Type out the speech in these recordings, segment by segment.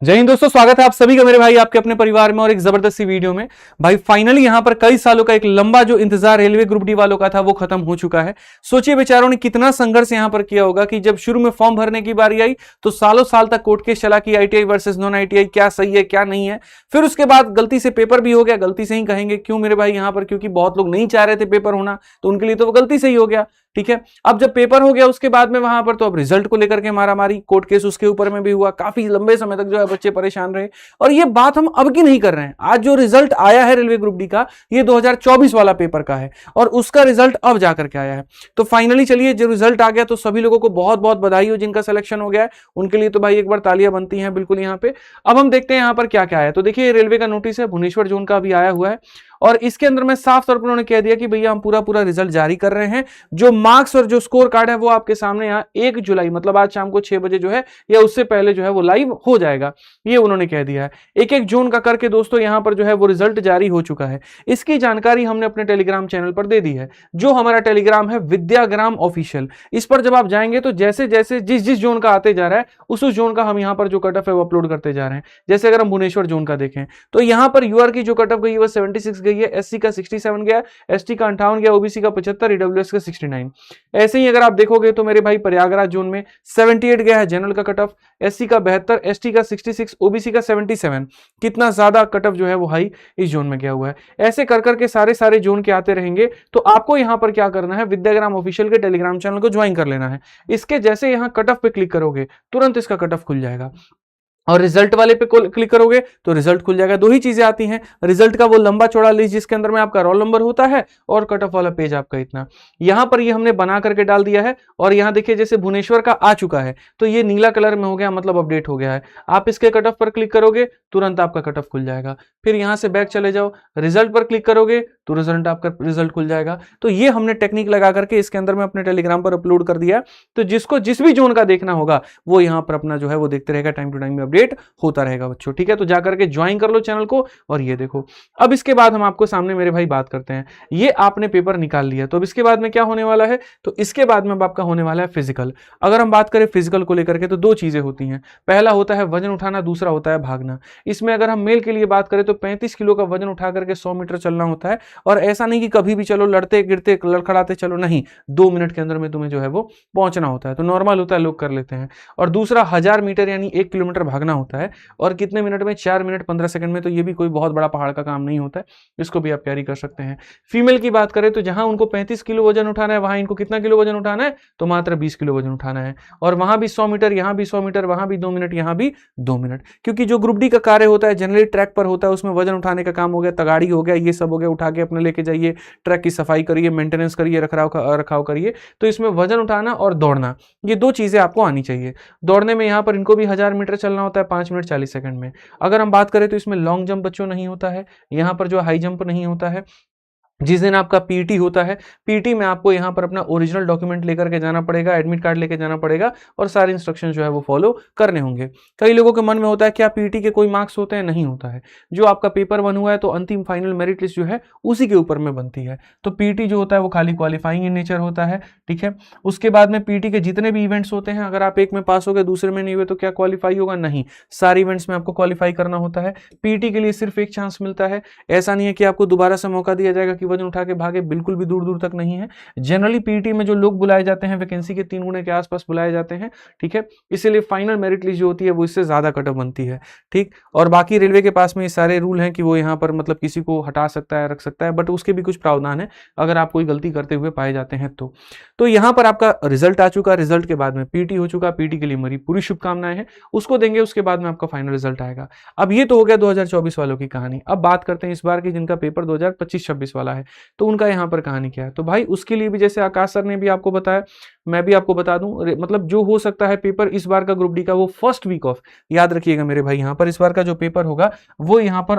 जय हिंद दोस्तों, स्वागत है आप सभी का मेरे भाई आपके अपने परिवार में और एक जबरदस्त सी वीडियो में। भाई फाइनली यहां पर कई सालों का एक लंबा जो इंतजार रेलवे ग्रुप डी वालों का था वो खत्म हो चुका है। सोचिए बेचारों ने कितना संघर्ष यहां पर किया होगा कि जब शुरू में फॉर्म भरने की बारी आई तो सालों साल तक कोर्ट केस चला कि आईटीआई वर्सेस नॉन आईटीआई क्या सही है क्या नहीं है। फिर उसके बाद गलती से पेपर भी हो गया, गलती से ही कहेंगे क्यों मेरे भाई यहां पर, क्योंकि बहुत लोग नहीं चाह रहे थे पेपर होना, तो उनके लिए तो वो गलती से ही हो गया। ठीक है, अब जब पेपर हो गया उसके बाद में वहां पर तो अब रिजल्ट को लेकर के मारामारी, कोर्ट केस उसके ऊपर में भी हुआ, काफी लंबे समय तक जो है बच्चे परेशान रहे। और ये बात हम अब की नहीं कर रहे हैं, आज जो रिजल्ट आया है रेलवे ग्रुप डी का ये 2024 वाला पेपर का है और उसका रिजल्ट अब जाकर के आया है। तो फाइनली चलिए जो रिजल्ट आ गया तो सभी लोगों को बहुत बहुत बधाई हो जिनका सिलेक्शन हो गया है, उनके लिए तो भाई एक बार तालियां बनती हैं बिल्कुल यहाँ पे। अब हम देखते हैं यहाँ पर क्या क्या है। तो देखिए रेलवे का नोटिस है, भुवनेश्वर जोन का अभी आया हुआ है और इसके अंदर में साफ तौर पर उन्होंने कह दिया कि भैया हम पूरा पूरा रिजल्ट जारी कर रहे हैं। जो मार्क्स और जो स्कोर कार्ड है वो आपके सामने यहाँ 1 जुलाई मतलब आज शाम को 6 बजे जो है या उससे पहले जो है वो लाइव हो जाएगा, ये उन्होंने कह दिया है। एक एक जोन का करके दोस्तों यहाँ पर जो है वो रिजल्ट जारी हो चुका है। इसकी जानकारी हमने अपने टेलीग्राम चैनल पर दे दी है, जो हमारा टेलीग्राम है विद्याग्राम ऑफिशियल। इस पर जब आप जाएंगे तो जैसे जैसे जिस जिस जोन का आते जा रहा है उस जोन का हम यहाँ पर जो कट ऑफ है वो अपलोड करते जा रहे हैं। जैसे अगर हम भुवनेश्वर जोन का देखें तो यहाँ पर यूआर की जो कट ऑफ गई है वो 76 गई है, एससी का 67 गया, एसटी का 58 गया, ओबीसी का 75, ईडब्ल्यूएस का 69। ऐसे ही अगर आप देखोगे तो मेरे भाई प्रयागराज जोन में 78 गया है जनरल का कट ऑफ, एससी का 72, एसटी का 66, ओबीसी का 77। कितना ज्यादा कट ऑफ जो है वो हाई इस जोन में गया हुआ है। ऐसे कर करके सारे जोन के आते रहेंगे। तो आपको यहां पर क्या करना है, विद्याग्राम ऑफिशियल के टेलीग्राम चैनल को ज्वाइन कर लेना है। इसके जैसे यहां कट ऑफ पे क्लिक करोगे तुरंत इसका कट ऑफ खुल जाएगा और रिजल्ट वाले पे क्लिक करोगे तो रिजल्ट खुल जाएगा। दो ही चीजें आती हैं, रिजल्ट का वो लंबा चौड़ा लिस्ट जिसके अंदर में आपका रोल नंबर होता है और कट ऑफ वाला पेज आपका इतना। यहां पर ये हमने बना करके डाल दिया है और यहां देखिए जैसे भुवनेश्वर का आ चुका है तो ये नीला कलर में हो गया, मतलब अपडेट हो गया है। आप इसके कट ऑफ पर क्लिक करोगे तुरंत आपका कट ऑफ खुल जाएगा। फिर यहां से बैक चले जाओ, रिजल्ट पर क्लिक करोगे तो रिजल्ट आपका रिजल्ट खुल जाएगा। तो ये हमने टेक्निक लगा करके इसके अंदर में अपने टेलीग्राम पर अपलोड कर दिया। तो जिसको जिस भी जोन का देखना होगा वो यहां पर अपना जो है वो देखते रहेगा, टाइम टू टाइम में अपडेट होता रहेगा बच्चों। ठीक है, तो जाकर के ज्वाइन कर लो चैनल को। और ये देखो अब इसके बाद हम आपको सामने मेरे भाई बात करते हैं, ये आपने पेपर निकाल लिया तो अब इसके बाद में क्या होने वाला है, तो इसके बाद में अब आपका होने वाला है फिजिकल। अगर हम बात करें फिजिकल को लेकर के तो दो चीजें होती हैं, पहला होता है वजन उठाना, दूसरा होता है भागना। इसमें अगर हम मेल के लिए बात करें तो 35 किलो का वजन उठा करके 100 मीटर चलना होता है। और ऐसा नहीं कि कभी भी चलो लड़ते गिरते लड़खड़ाते चलो, नहीं, 2 मिनट के अंदर में तुम्हें जो है वो पहुंचना होता है। तो नॉर्मल होता है, लोग कर लेते हैं। और दूसरा 1000 मीटर यानी 1 किलोमीटर भागना होता है और कितने मिनट में, 4 मिनट 15 सेकंड में। तो ये भी कोई बहुत बड़ा पहाड़ का काम नहीं होता है, इसको भी आप कैरी कर सकते हैं। फीमेल की बात करें तो जहां उनको 35 किलो वजन उठाना है वहां इनको कितना किलो वजन उठाना है, तो मात्र 20 किलो वजन उठाना है। और वहां भी 100 मीटर, यहां भी 100 मीटर, वहां भी 2 मिनट, यहां भी 2 मिनट। क्योंकि जो ग्रुप डी का कार्य होता है जनरली ट्रैक पर होता है, उसमें वजन उठाने का काम हो गया, तगाड़ी हो गया, ये सब हो गया, उठा के अपने लेके जाइए, ट्रैक की सफाई करिए, मेंटेनेंस करिए, रखाव करिए। तो इसमें वजन उठाना और दौड़ना, ये दो चीजें आपको आनी चाहिए। दौड़ने में यहां पर इनको भी 1000 मीटर चलना होता है 5 मिनट 40 सेकंड में। अगर हम बात करें तो इसमें लॉन्ग जंप बच्चों नहीं होता है, यहां पर जो हाई जंप नहीं होता है। जिस दिन आपका पीटी होता है, पीटी में आपको यहां पर अपना ओरिजिनल डॉक्यूमेंट लेकर के जाना पड़ेगा, एडमिट कार्ड लेकर जाना पड़ेगा और सारे इंस्ट्रक्शन जो है वो फॉलो करने होंगे। कई लोगों के मन में होता है क्या पीटी के कोई मार्क्स होते हैं, नहीं होता है। जो आपका पेपर बन हुआ है तो अंतिम फाइनल मेरिट लिस्ट जो है उसी के ऊपर में बनती है। तो पीटी जो होता है वो खाली क्वालिफाइंग इन नेचर होता है। ठीक है, उसके बाद में पीटी के जितने भी इवेंट्स होते हैं, अगर आप एक में पास हो गए दूसरे में नहीं हुए तो क्या क्वालिफाई होगा, नहीं, सारे इवेंट्स में आपको क्वालिफाई करना होता है। पीटी के लिए सिर्फ एक चांस मिलता है, ऐसा नहीं है कि आपको दोबारा से मौका दिया जाएगा कि वजन उठा के भागे, बिल्कुल भी दूर दूर तक नहीं है। जनरली पीटी में जो लोग बुलाए जाते हैं वैकेंसी के 3 गुने के आसपास बुलाए जाते हैं। ठीक है, इसीलिए फाइनल मेरिट लिस्ट जो होती है वो इससे ज्यादा कट ऑफ बनती है। ठीक, और बाकी रेलवे के पास में ये सारे रूल हैं कि वो यहाँ पर मतलब किसी को हटा सकता है, रख सकता है, बट उसके भी कुछ प्रावधान है अगर आप कोई गलती करते हुए पाए जाते हैं तो यहाँ पर आपका रिजल्ट आ चुका, रिजल्ट के बाद में पीटी हो चुका, पीटी के लिए मेरी पूरी शुभकामनाएं हैं, उसको देंगे, उसके बाद में आपका फाइनल रिजल्ट आएगा। अब ये तो हो गया 2024 वालों की कहानी। अब बात करते हैं इस बार की जिनका पेपर 2025-26 वाला है, तो उनका यहाँ पर कहानी क्या है। तो भाई उसके लिए भी जैसे आकाश सर ने भी आपको बताया, मैं भी आपको बता दूं, मतलब जो हो सकता है पेपर इस बार का ग्रुप डी का वो फर्स्ट वीक ऑफ, याद रखिएगा मेरे भाई, यहाँ पर इस बार का जो पेपर होगा वो यहाँ पर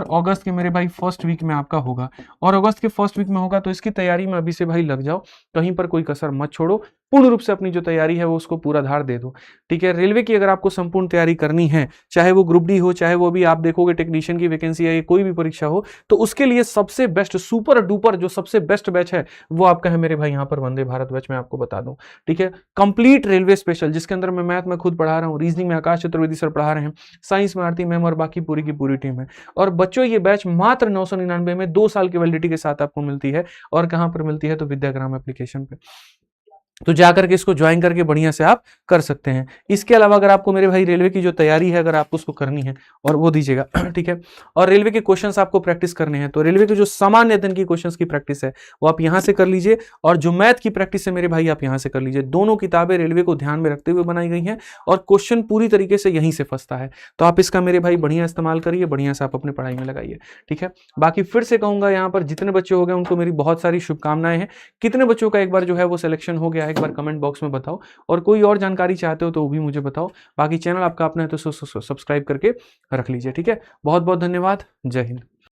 अगस्त के मेरे भाई फर्स्ट वीक में आपका होगा। और अगस्त के फर्स्ट वीक में होगा तो इसकी तैयारी में अभी से भाई लग जाओ, कहीं पर कोई कसर मत छोड़ो, पूर्ण रूप से अपनी जो तैयारी है वो उसको पूरा धार दे दो। ठीक है, रेलवे की अगर आपको संपूर्ण तैयारी करनी है, चाहे वो ग्रुप डी हो, चाहे वो भी आप देखोगे टेक्नीशियन की वैकेंसी है, कोई भी परीक्षा हो, तो उसके लिए सबसे बेस्ट सुपर डुपर जो सबसे बेस्ट बैच है वो आपका है मेरे भाई यहाँ पर वंदे भारत भारत बैच में आपको बता दूं, ठीक है। कंप्लीट रेलवे स्पेशल, जिसके अंदर मैं मैथ में खुद पढ़ा रहा हूँ, रीजनिंग में आकाश चतुर्वेदी सर पढ़ा रहे हैं, साइंस में आरती मैम और बाकी पूरी की पूरी टीम है। और बच्चों ये बैच मात्र 999 में 2 साल की वैलिडिटी के साथ आपको मिलती है। और कहां पर मिलती है? तो विद्याग्राम एप्लीकेशन पे। तो जाकर के इसको ज्वाइन करके बढ़िया से आप कर सकते हैं। इसके अलावा अगर आपको मेरे भाई रेलवे की जो तैयारी है, अगर आपको उसको करनी है, और वो दीजिएगा ठीक है, और रेलवे के क्वेश्चंस आपको प्रैक्टिस करने हैं, तो रेलवे के जो सामान्य अध्ययन की क्वेश्चंस की प्रैक्टिस है वो आप यहां से कर लीजिए, और जो मैथ की प्रैक्टिस है मेरे भाई आप यहां से कर लीजिए। दोनों किताबें रेलवे को ध्यान में रखते हुए बनाई गई हैं और क्वेश्चन पूरी तरीके से यहीं से फंसता है। तो आप इसका मेरे भाई बढ़िया इस्तेमाल करिए, बढ़िया से आप अपनी पढ़ाई में लगाइए, ठीक है। बाकी फिर से कहूंगा, यहाँ पर जितने बच्चे हो गए उनको मेरी बहुत सारी शुभकामनाएं हैं। कितने बच्चों का एक बार जो है वो सिलेक्शन हो गया है, एक बार कमेंट बॉक्स में बताओ, और कोई और जानकारी चाहते हो तो वो भी मुझे बताओ। बाकी चैनल आपका अपना है तो सब्सक्राइब करके रख लीजिए, ठीक है। बहुत बहुत धन्यवाद। जय हिंद।